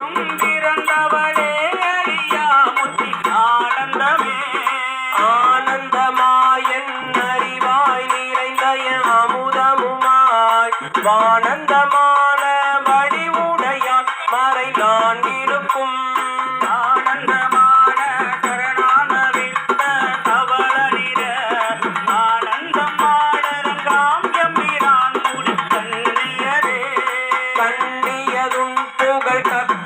பிறந்தவளே அழியா முத்தி ஆனந்தமே ஆனந்தமாயன் அறிவாய் நிறைந்த அமுதமுமாய் வானந்தமான வடிவுடையான் மறை நான்கிருக்கும் ஆனந்தமான சரணானவித்த தவளரிட ஆனந்தமான ரங்காம் எம்பிரான் முடி கண்ணியதே கண்ணியதும் புகழ் கற்பதும்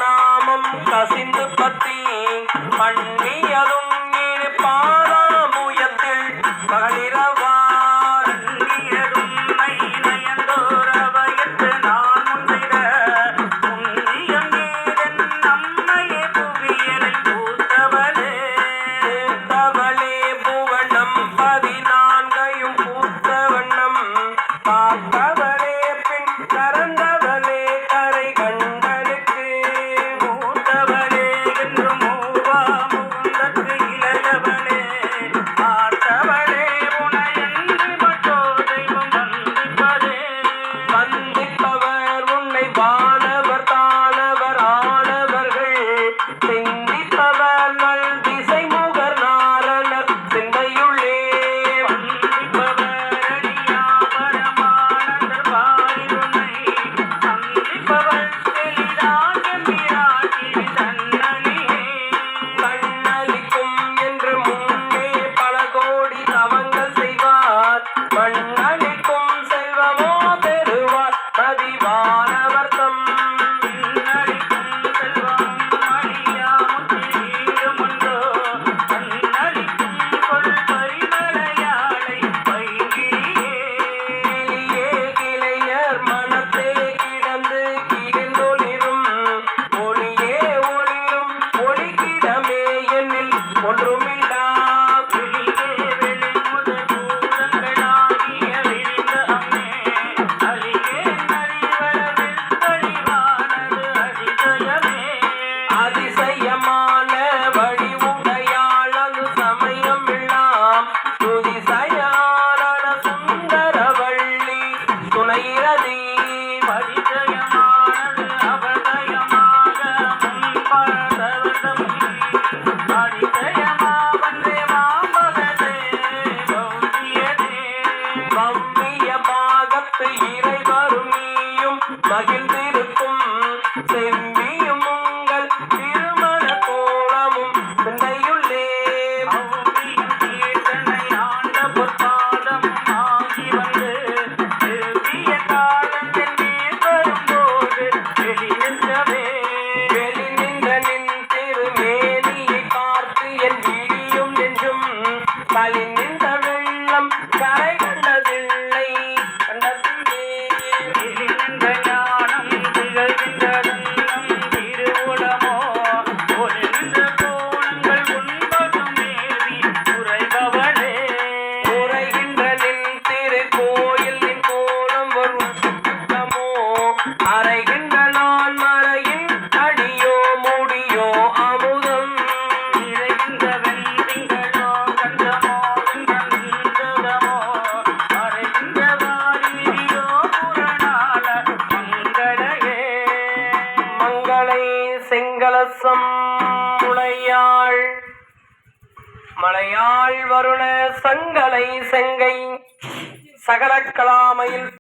நாமம் கசிந்து பற்றி பண்ணியதும் இரு பாதாமுயத்தில் பகலிரவார் அந்நியதும் நயந்தோரவயத்து நான் முன்னிட முன்னியம் ஏதன் நம்மையே புவியலை பூத்தவளே பூத்தவளே புவனம் 14 பூத்த வண்ணம் பார்த்தவளே பின் கறந்தவளே கரை கண்டனுக்கு மூத்தவளே என்று மூவா முகுந்தற்கு இளையவளே பார்த்தவளே உனையன்று மற்றோ தெய்வம் வந்திப்பதே வந்திப்பவர் உன்னை வானவர் தானவர் ஆனவர்கள் சிந்திப்பவர் நல் திசைமுகர் நாரணர் சிந்தையுள்ளே வந்திப்பவர் அடியா பரமானந்தர் பாரில் உன்னை சந்திப்பவர் எளிதான் எம்பிராட்டி தன்னலியே கண்ணளிக்கும் என்று முன்னே பல கோடி தவங்கள் செய்வார் மண்ணளிக்கும் செல்வமோ பெறுவார் மதிவானவர்த்தம் பின்னளிக்கும் செல்வமும் அழியா முத்திரீருமுண்டோ கண்ணளிக்கும் கொள் பரிமளையாளை பைங்கிரியே கிளியே கிளையர் மனத்தே கிடந்து கிழிந்தொளிரும் ஒளியே ஒளிரும் ஒளிக்கிடமே என்னில் ஒன்றுமில்லா கிளியே வெளி முதல் பூதங்களாகிய விரிந்த அம்மே அலியே நரிவளவில் தெளிவானது அதிசயமே அதிசயமான வடிவுடையாளது சமயம் எல்லாம் துதிசயான சுந்தரவள்ளி துணையிரதி பரிசயமானது அபதயமாக முன்பரதவதம் பரிசயமா வந்தே மாமகதே கௌசியதே வம்மிய பாகத்து இறைவரும் நீயும் மகிழ்ந்திருக்கும் செவ்வியும் உங்கள் திருமண கோலமும் சிந்தையுள்ளே பௌமியும் கீர்த்தனை ஆண்ட பொற்பாதமும் ஆகி வந்து செவ்விய காலத்தின் மேல் வரும்போது வெளி நின்றவே வெளி நின்ற நின் திருமேனியை பார்த்து என் விழியும் நெஞ்சும் களி நின்ற வெள்ளம் கரை கண்டதில்லை கண்டதில்லை வெளி நின்ற ஞானம் திகழ்கின்ற தன்னம் திருவுளமோ ஒளி நின்ற கோணங்கள் உண்பதும் மேவி உறைபவளே உறைகின்ற நின் திருக்கோயில் நின் கோலம் வரும் சுத்தமோ அறைகின்ற நான் மறையின் அடியோ முடியோ அமுதம் நிறைகின்ற வெண்திங்களோ கண்டமோ வெண்கந்தமோ மறைகின்ற வாரிதியோ புறநாள மங்களையே மங்களை செங்கலசம் முளையாள் மலையாள் வருண சங்கலை செங்கை சகல கலாமையில்